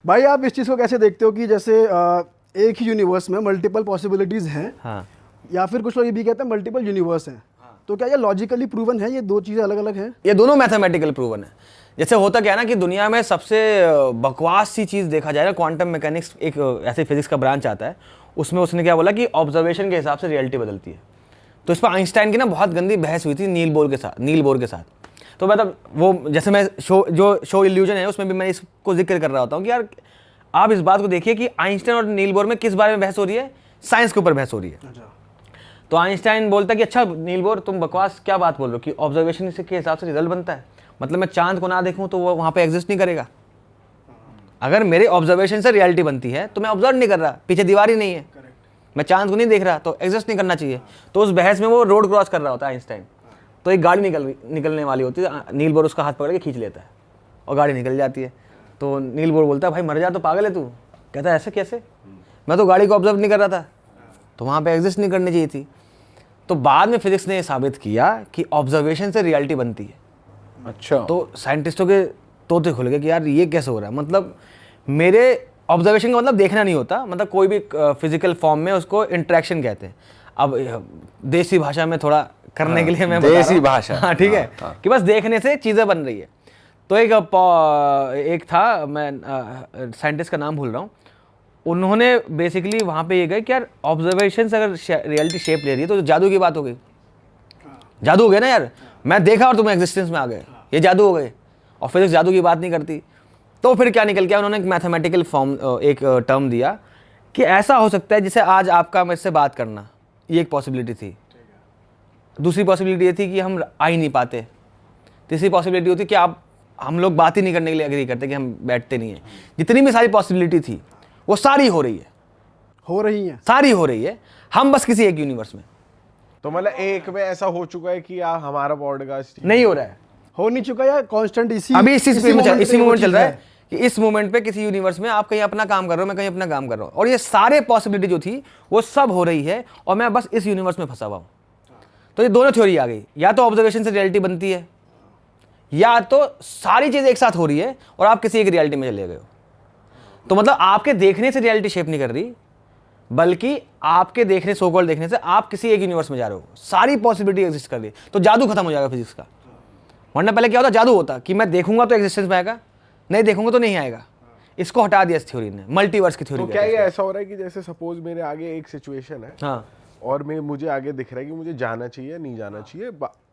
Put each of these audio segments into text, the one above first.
भाई आप इस चीज़ को कैसे देखते हो कि जैसे एक ही यूनिवर्स में मल्टीपल पॉसिबिलिटीज़ हैं, हाँ, या फिर कुछ लोग ये भी कहते हैं मल्टीपल यूनिवर्स हैं, तो क्या ये लॉजिकली प्रूवन है, ये दो चीज़ें अलग अलग हैं? ये दोनों मैथमेटिकल प्रूवन है। जैसे होता क्या है ना कि दुनिया में सबसे बकवास सी चीज़ देखा जाए ना, क्वांटम मैकेनिक्स एक ऐसे फिजिक्स का ब्रांच आता है, उसमें उसने क्या बोला कि ऑब्जर्वेशन के हिसाब से रियलिटी बदलती है। तो इस पर आइंस्टाइन की ना बहुत गंदी बहस हुई थी नील बोर के साथ। तो मतलब वो जैसे मैं शो इल्यूजन है उसमें भी मैं इसको जिक्र कर रहा होता हूँ कि यार आप इस बात को देखिए कि आइंस्टाइन और नील बोर में किस बारे में बहस हो रही है, साइंस के ऊपर बहस हो रही है। तो आइंस्टाइन बोलता है कि अच्छा नील बोर तुम बकवास क्या बात बोल रहे हो कि ऑब्जर्वेशन के हिसाब से रिजल्ट बनता है, मतलब मैं चांद को ना देखूं तो वो वहाँ पे एग्जिस्ट नहीं करेगा। अगर मेरे ऑब्जर्वेशन से रियलिटी बनती है तो मैं ऑब्जर्व नहीं कर रहा, पीछे दीवार ही नहीं है, मैं चांद को नहीं देख रहा, तो एग्जिस्ट नहीं करना चाहिए। तो उस बहस में वो रोड क्रॉस कर रहा होता है आइंस्टाइन, तो एक गाड़ी निकलने वाली होती है, नील बोर उसका हाथ पकड़ के खींच लेता है और गाड़ी निकल जाती है। तो नील बोर बोलता है भाई मर जा तो पागल है तू। कहता है ऐसे कैसे, मैं तो गाड़ी को ऑब्जर्व नहीं कर रहा था, तो वहाँ पे एग्जिस्ट नहीं करनी चाहिए थी। तो बाद में फिजिक्स ने साबित किया कि ऑब्जर्वेशन से रियलिटी बनती है। अच्छा, तो साइंटिस्टों के तोते खुल गए कि यार ये कैसे हो रहा है, मतलब मेरे ऑब्जर्वेशन का मतलब देखना नहीं होता, मतलब कोई भी फिजिकल फॉर्म में उसको इंटरेक्शन कहते हैं। अब देसी भाषा में थोड़ा करने के लिए मैं बता रहा हूं। देसी भाषा, हाँ ठीक है, कि बस देखने से चीज़ें बन रही है। तो एक था, मैं साइंटिस्ट का नाम भूल रहा हूँ, उन्होंने बेसिकली वहाँ पे ये गए कि यार ऑब्जर्वेशन से अगर रियलिटी शेप ले रही है तो जादू की बात हो गई। जादू हो गया ना यार, मैं देखा और तुम एग्जिस्टेंस में आ गए, ये जादू हो गए। और फिजिक्स जादू की बात नहीं करती। तो फिर क्या निकल गया, उन्होंने एक मैथमेटिकल फॉर्म, एक टर्म दिया कि ऐसा हो सकता है जैसे आज आपका मेरे से बात करना, ये एक पॉसिबिलिटी थी। दूसरी पॉसिबिलिटी ये थी कि हम आ ही नहीं पाते। तीसरी पॉसिबिलिटी होती कि हम लोग बात ही नहीं करने के लिए एग्री करते, कि हम बैठते नहीं हैं। जितनी भी सारी पॉसिबिलिटी थी वो सारी हो रही है, सारी हो रही है, हम बस किसी एक यूनिवर्स में। तो मतलब एक में ऐसा हो चुका है कि यार हमारा पॉडकास्ट नहीं हो रहा है, हो नहीं चुका या कांस्टेंट इसी मोमेंट चल रहा है कि इस मोमेंट पे किसी यूनिवर्स में आप कहीं अपना काम कर रहे हो, मैं कहीं अपना काम कर रहा हूँ, और ये सारे पॉसिबिलिटी जो थी वो सब हो रही है और मैं बस इस यूनिवर्स में फंसा हुआ हूँ। तो ये दोनों थ्योरी आ गई, या तो ऑब्जर्वेशन से रियलिटी बनती है, या तो सारी चीज़ एक साथ हो रही है और आप किसी एक रियलिटी में चले गए हो। तो मतलब आपके देखने से रियलिटी शेप नहीं कर रही, बल्कि आपके देखने, सो कॉल्ड देखने से आप किसी एक यूनिवर्स में जा रहे हो, सारी पॉसिबिलिटी एग्जिस्ट कर रही है। तो जादू खत्म हो जाएगा फिजिक्स का। वरना पहले क्या होता, जादू होता कि मैं देखूंगा तो एग्जिस्टेंस में आएगा, नहीं देखूंगा तो नहीं आएगा। इसको हटा दिया इस थ्योरी ने, मल्टीवर्स की थ्योरी। तो क्या ये ऐसा हो रहा है कि जैसे सपोज मेरे आगे एक सिचुएशन है, हाँ, और मुझे आगे दिख रहा है कि मुझे जाना चाहिए नहीं जाना चाहिए,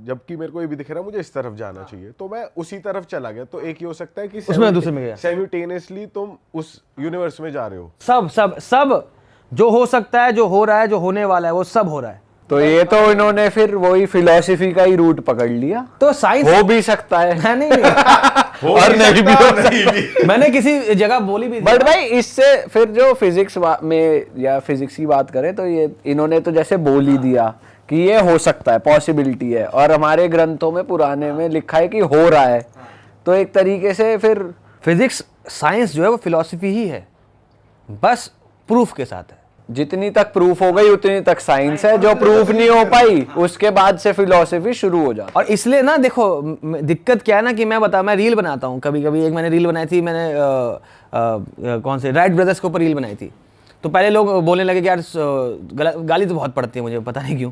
जबकि मेरे को ये भी दिख रहा है मुझे इस तरफ जाना चाहिए, तो मैं उसी तरफ चला गया। तो एक ये हो सकता है कि उसमें दूसरे में गया, साइमल्टेनियसली तुम उस यूनिवर्स में जा रहे हो। सब जो हो सकता है, जो हो रहा है, जो होने वाला है, वो सब हो रहा है। तो ये तो इन्होंने फिर वही फिलॉसफी का ही रूट पकड़ लिया। तो साइंस हो भी सकता है, नहीं और नहीं भी हो सकता। मैंने किसी जगह बोली भी थी। बट भाई इससे फिर जो फिजिक्स में या फिजिक्स की बात करें तो ये इन्होंने तो जैसे बोल ही दिया कि ये हो सकता है, पॉसिबिलिटी है, और हमारे ग्रंथों में पुराने में लिखा है कि हो रहा है। तो एक तरीके से फिर फिजिक्स, साइंस जो है वो फिलॉसफी ही है, बस प्रूफ के साथ है। जितनी तक प्रूफ हो गई उतनी तक साइंस है, जो प्रूफ नहीं हो पाई उसके बाद से फिलॉसफी शुरू हो जाती। और इसलिए ना देखो दिक्कत क्या है ना कि मैं रील बनाता हूँ कभी कभी। एक मैंने रील बनाई थी, मैंने कौन से राइट ब्रदर्स के ऊपर रील बनाई थी। तो पहले लोग बोलने लगे कि यार गाली तो बहुत पड़ती है मुझे, पता नहीं क्यों,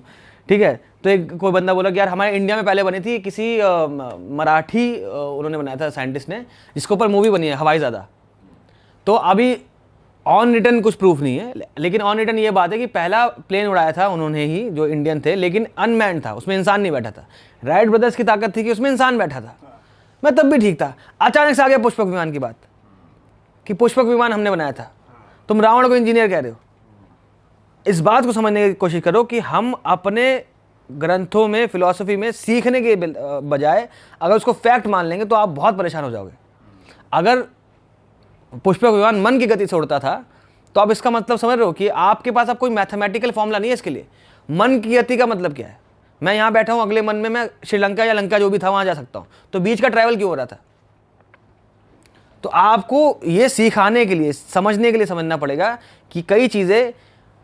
ठीक है। तो एक कोई बंदा बोला कि यार हमारे इंडिया में पहले बनी थी, किसी मराठी उन्होंने बनाया था साइंटिस्ट ने, जिसके ऊपर मूवी बनी है हवाईज़ादा। तो अभी ऑन रिटर्न कुछ प्रूफ नहीं है, लेकिन ऑन रिटर्न ये बात है कि पहला प्लेन उड़ाया था उन्होंने ही, जो इंडियन थे, लेकिन अनमैन्ड था, उसमें इंसान नहीं बैठा था। राइट ब्रदर्स की ताकत थी कि उसमें इंसान बैठा था, मैं तब भी ठीक था। अचानक से आ गया पुष्पक विमान की बात कि पुष्पक विमान हमने बनाया था, तुम रावण को इंजीनियर कह रहे हो। इस बात को समझने की कोशिश करो कि हम अपने ग्रंथों में, फिलॉसफी में सीखने के बजाय अगर उसको फैक्ट मान लेंगे तो आप बहुत परेशान हो जाओगे। अगर पुष्पक विमान मन की गति से उड़ता था तो आप इसका मतलब समझ रहे हो कि आपके पास अब कोई मैथमेटिकल फॉर्मूला नहीं है इसके लिए। मन की गति का मतलब क्या है, मैं यहाँ बैठा हूँ, अगले मन में मैं श्रीलंका या लंका जो भी था वहाँ जा सकता हूँ, तो बीच का ट्रैवल क्यों हो रहा था। तो आपको ये सिखाने के लिए, समझने के लिए समझना पड़ेगा कि कई चीज़ें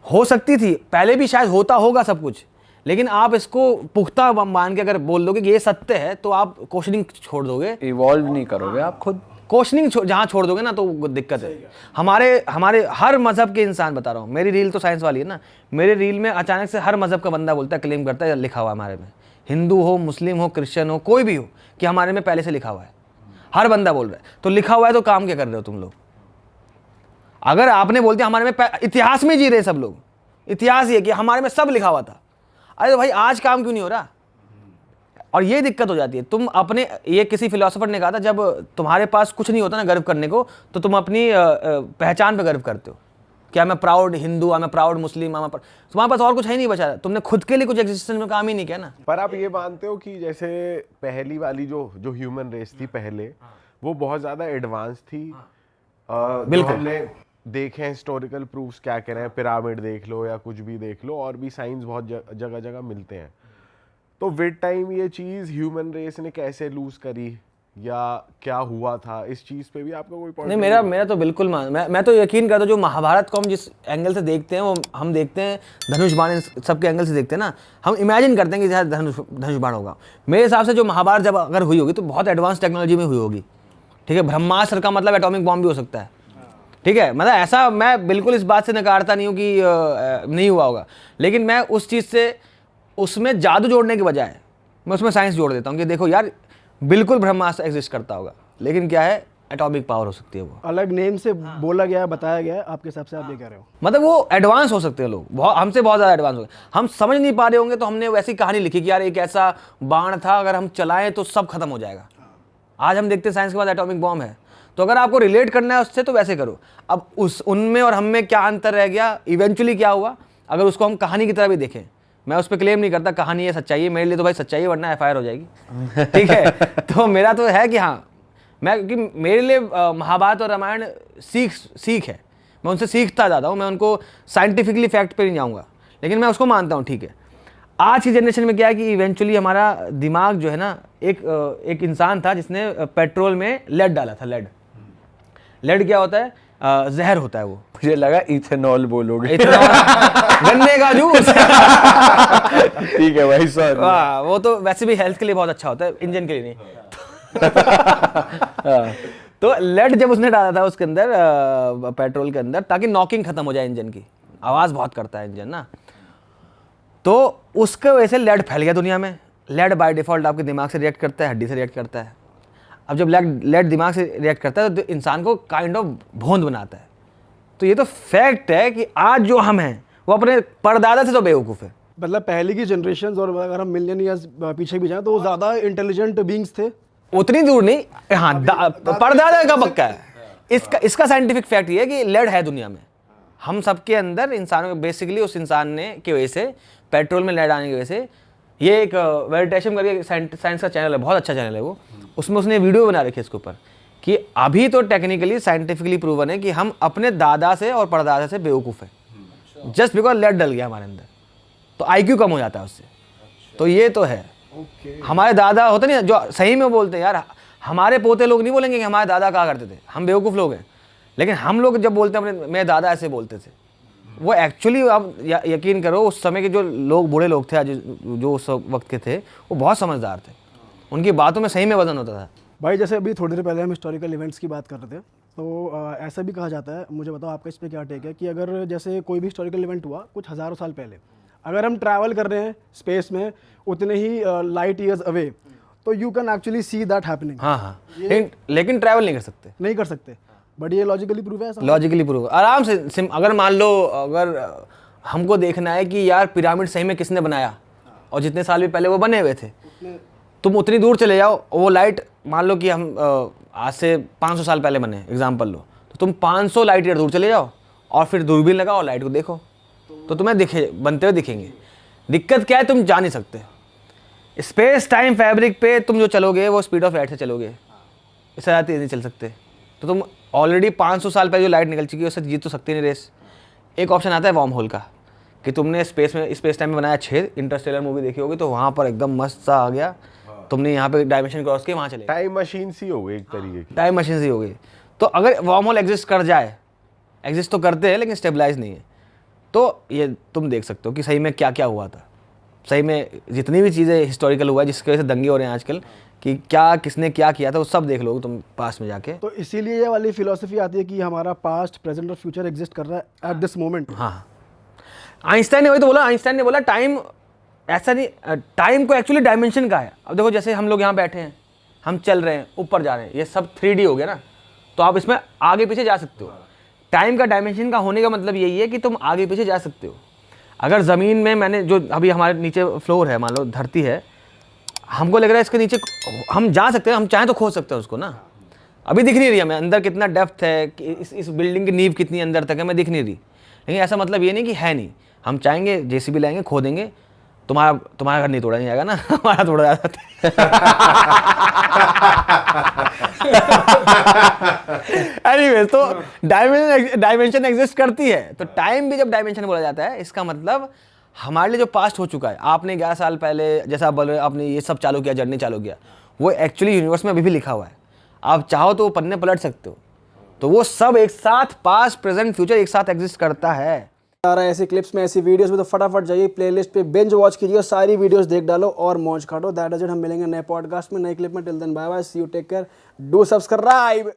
हो सकती थी पहले भी, शायद होता होगा सब कुछ, लेकिन आप इसको पुख्ता मान के अगर बोल दोगे कि ये सत्य है तो आप क्वेश्चनिंग छोड़ दोगे, इवॉल्व नहीं करोगे आप खुद। क्वेश्चनिंग जहाँ छोड़ दोगे ना तो वो दिक्कत है। हमारे हर मजहब के इंसान, बता रहा हूँ, मेरी रील तो साइंस वाली है ना, मेरे रील में अचानक से हर मजहब का बंदा बोलता है, क्लेम करता है, लिखा हुआ हमारे में, हिंदू हो, मुस्लिम हो, क्रिश्चियन हो, कोई भी हो, कि हमारे में पहले से लिखा हुआ है। हर बंदा बोल रहा है। तो लिखा हुआ है तो काम क्या कर रहे हो तुम लोग? अगर आपने बोल दिया हमारे में, इतिहास में जी रहे सब लोग, इतिहास ये कि हमारे में सब लिखा हुआ था, अरे तो भाई आज काम क्यों नहीं हो रहा? और ये दिक्कत हो जाती है। तुम अपने, ये किसी फिलोसोफर ने कहा था, जब तुम्हारे पास कुछ नहीं होता ना गर्व करने को, तो तुम अपनी पहचान पे गर्व करते हो। क्या मैं प्राउड हिंदू, मैं प्राउड मुस्लिम, तुम्हारे पास और कुछ है नहीं बचा, तुमने खुद के लिए कुछ एग्जिस्टेंस में काम ही नहीं किया ना। पर आप ये मानते हो कि जैसे पहली वाली जो ह्यूमन रेस थी पहले, वो बहुत ज्यादा एडवांस थी? बिल्कुल। हमने देखे हैं हिस्टोरिकल प्रूफ्स, क्या कह रहे हैं, पिरामिड देख लो या कुछ भी देख लो, और भी साइंस बहुत जगह जगह मिलते हैं। तो विद टाइम ये चीज ह्यूमन रेस ने कैसे लूज करी, या क्या हुआ था, इस चीज पे भी आपका कोई पॉइंट? नहीं, मेरा तो बिल्कुल मैं तो यकीन करता हूँ, जो महाभारत को हम जिस एंगल से देखते हैं, वो हम देखते हैं धनुष बाण, सबके एंगल से देखते हैं ना, हम इमेजिन करते हैं कि शायद धनुष बाण होगा। मेरे हिसाब से जो महाभारत जब अगर हुई होगी तो बहुत एडवांस टेक्नोलॉजी में हुई होगी। ठीक है, ब्रह्मास्त्र का मतलब एटॉमिक बॉम्ब भी हो सकता है। ठीक है, मतलब ऐसा मैं बिल्कुल इस बात से नकारता नहीं हूँ कि नहीं हुआ होगा, लेकिन मैं उस चीज़ से, उसमें जादू जोड़ने के बजाय मैं उसमें साइंस जोड़ देता हूँ कि देखो यार, बिल्कुल ब्रह्मास्त्र एग्जिस्ट करता होगा, लेकिन क्या है, एटॉमिक पावर हो सकती है, वो अलग नेम से बोला गया है, बताया गया है, आपके हिसाब से आप ये कह रहे हो? मतलब वो एडवांस हो सकते हैं लोग, बहुत हमसे बहुत ज़्यादा एडवांस हो गए, हम समझ नहीं पा रहे होंगे, तो हमने वैसी कहानी लिखी कि यार एक ऐसा बाण था, अगर हम चलाएं तो सब खत्म हो जाएगा। आज हम देखते हैं साइंस के बाद एटॉमिक बॉम्ब है, तो अगर आपको रिलेट करना है उससे तो वैसे करो। अब उनमें और हम में क्या अंतर रह गया, इवेंचुअली क्या हुआ, अगर उसको हम कहानी की तरह भी देखें, मैं उस पर क्लेम नहीं करता कहानी है सच्चाई है, मेरे लिए तो भाई सच्चाई है, वरना एफआईआर हो जाएगी। ठीक है, तो मेरा तो है कि हाँ, क्योंकि मेरे लिए महाभारत और रामायण सीख है, मैं उनसे सीखता जाता हूँ, मैं उनको साइंटिफिकली फैक्ट पे नहीं जाऊँगा, लेकिन मैं उसको मानता हूँ। ठीक है, आज की जनरेशन में क्या है कि इवेंचुअली हमारा दिमाग जो है ना, एक इंसान था जिसने पेट्रोल में लेड डाला था। लेड क्या होता है? जहर होता है वो। मुझे लगा इथेनॉल बोलोगे। गन्ने का जूस। ठीक है भाई, सर। वो तो वैसे भी हेल्थ के लिए बहुत अच्छा होता है, इंजन के लिए नहीं। तो लेड जब उसने डाला था उसके अंदर, पेट्रोल के अंदर, ताकि नॉकिंग खत्म हो जाए इंजन की, आवाज बहुत करता है इंजन ना, तो उसके वजह से लेड फैल गया दुनिया में। लेड बाय डिफॉल्ट आपके दिमाग से रिएक्ट करता है, हड्डी से रिएक्ट करता है। अब जब लेड दिमाग से रिएक्ट करता है तो इंसान को काइंड ऑफ भोंद बनाता है। तो ये तो फैक्ट है कि आज जो हम हैं वो अपने परदादा से तो बेवकूफ़ है। मतलब पहले की जनरेशन, और अगर हम मिलियन ईयर्स पीछे भी जाएं तो वो ज़्यादा इंटेलिजेंट बींग्स थे। उतनी दूर नहीं, हाँ, परदादा का पक्का है। इसका साइंटिफिक फैक्ट ये है कि लेड है दुनिया में, हम सबके अंदर, इंसानों के, बेसिकली उस इंसान ने की वजह से, पेट्रोल में लेड आने की वजह से। ये एक वेरिटेशम करके साइंस का चैनल है, बहुत अच्छा चैनल है वो, उसमें उसने वीडियो बना रखी है इसके ऊपर कि अभी तो टेक्निकली साइंटिफिकली प्रूवन है कि हम अपने दादा से और परदादा से बेवकूफ़ है, जस्ट बिकॉज लेड डल गया हमारे अंदर, तो आईक्यू कम हो जाता है उससे। तो ये तो है। हमारे दादा होते नहीं जो सही में बोलते हैं यार, हमारे पोते लोग नहीं बोलेंगे कि हमारे दादा कहा करते थे, हम बेवकूफ़ लोग हैं, लेकिन हम लोग जब बोलते हैं अपने, मेरे दादा ऐसे बोलते थे, वो एक्चुअली, आप यकीन करो, उस समय के जो लोग, बूढ़े लोग थे जो उस वक्त के थे, वो बहुत समझदार थे, उनकी बातों में सही में वजन होता था। भाई जैसे अभी थोड़ी देर पहले हम हिस्टोरिकल इवेंट्स की बात कर रहे थे, तो ऐसा भी कहा जाता है, मुझे बताओ आपका इस पर क्या टेक है, कि अगर जैसे कोई भी हिस्टोरिकल इवेंट हुआ कुछ हज़ारों साल पहले, अगर हम ट्रैवल कर रहे हैं स्पेस में उतने ही लाइट ईयर्स अवे, तो you can actually see that happening. हाँ, लेकिन ट्रैवल नहीं कर सकते। बट ये लॉजिकली प्रूव है? लॉजिकली प्रूव आराम से। अगर मान लो, अगर हमको देखना है कि यार पिरामिड सही में किसने बनाया और जितने साल भी पहले वो बने हुए थे, तुम उतनी दूर चले जाओ, वो लाइट, मान लो कि हम आज से 500 साल पहले बने, एग्जाम्पल लो, तो तुम 500 लाइट ईयर दूर चले जाओ और फिर दूरबीन लगाओ और लाइट को देखो, तो तुम्हें बनते हुए दिखेंगे। दिक्कत क्या है, तुम जा नहीं सकते। स्पेस टाइम फैब्रिक पे तुम जो चलोगे वो स्पीड ऑफ लाइट से चलोगे, इससे ज़्यादा तेज़ नहीं चल सकते। तो तुम ऑलरेडी 500 साल पहले जो लाइट निकल चुकी है उससे जीत तो सकती नहीं रेस। एक ऑप्शन आता है वार्म होल का, कि तुमने स्पेस टाइम में बनाया छेद, इंटरस्टेलर मूवी देखी होगी, तो वहाँ पर एकदम मस्त सा आ गया, तुमने यहाँ पे डायमेंशन क्रॉस किया, वहाँ चले, टाइम मशीन सी हो गई एक तरीके की। टाइम मशीन सी हो गई। तो अगर वार्म होल एग्जिस्ट कर जाए, एग्जिस्ट तो करते हैं लेकिन स्टेबलाइज नहीं है, तो ये तुम देख सकते हो कि सही में क्या क्या हुआ था। सही में जितनी भी चीज़ें हिस्टोरिकल हुआ है जिसकी वजह से दंगे हो रहे हैं आजकल, कि क्या किसने क्या किया था, वो सब देख लोगे तुम पास्ट में जाके। तो इसीलिए ये वाली फिलोसफी आती है कि हमारा पास्ट, प्रेजेंट और फ्यूचर एग्जिस्ट कर रहा है एट दिस मोमेंट। हाँ, आइंस्टाइन ने वही तो बोला, आइंस्टाइन ने बोला टाइम ऐसा नहीं, टाइम को एक्चुअली डायमेंशन का है। अब देखो जैसे हम लोग यहाँ बैठे हैं, हम चल रहे हैं, ऊपर जा रहे हैं, ये सब 3D हो गया ना, तो आप इसमें आगे पीछे जा सकते हो। टाइम का डायमेंशन का होने का मतलब यही है कि तुम आगे पीछे जा सकते हो। अगर ज़मीन में मैंने जो अभी हमारे नीचे फ्लोर है, मान लो धरती है, हमको लग रहा है इसके नीचे हम जा सकते हैं, हम चाहें तो खोद सकते हैं उसको ना। अभी दिख नहीं रही हमें अंदर कितना डेप्थ है, कि इस बिल्डिंग की नींव कितनी अंदर तक है, हमें दिख नहीं रही। लेकिन ऐसा मतलब ये नहीं कि है नहीं, हम चाहेंगे जेसीबी लाएंगे, खोदेंगे, तुम्हारा घर नहीं तोड़ा नहीं जाएगा ना, हमारा तोड़ा जा सकता है। एनीवेज, तो डायमेंशन एग्जिस्ट करती है, तो टाइम भी जब डायमेंशन बोला जाता है, इसका मतलब हमारे लिए जो पास्ट हो चुका है, आपने 11 साल पहले जैसा आप बोल रहे हो, आपने ये सब चालू किया, जर्नी चालू किया, वो एक्चुअली यूनिवर्स में अभी भी लिखा हुआ है। आप चाहो तो वो पन्ने पलट सकते हो। तो वो सब एक साथ, पास्ट प्रेजेंट फ्यूचर एक साथ एग्जिस्ट करता है। आ रहा है ऐसे क्लिप्स में, ऐसी वीडियोस में, तो फटाफट जाइए प्लेलिस्ट पे बिंज वॉच कीजिए और सारी वीडियोस देख डालो और मौज काटो। That is it. हम मिलेंगे नए पॉडकास्ट में, नए क्लिप में। Till then bye bye, see you, take care, do subscribe.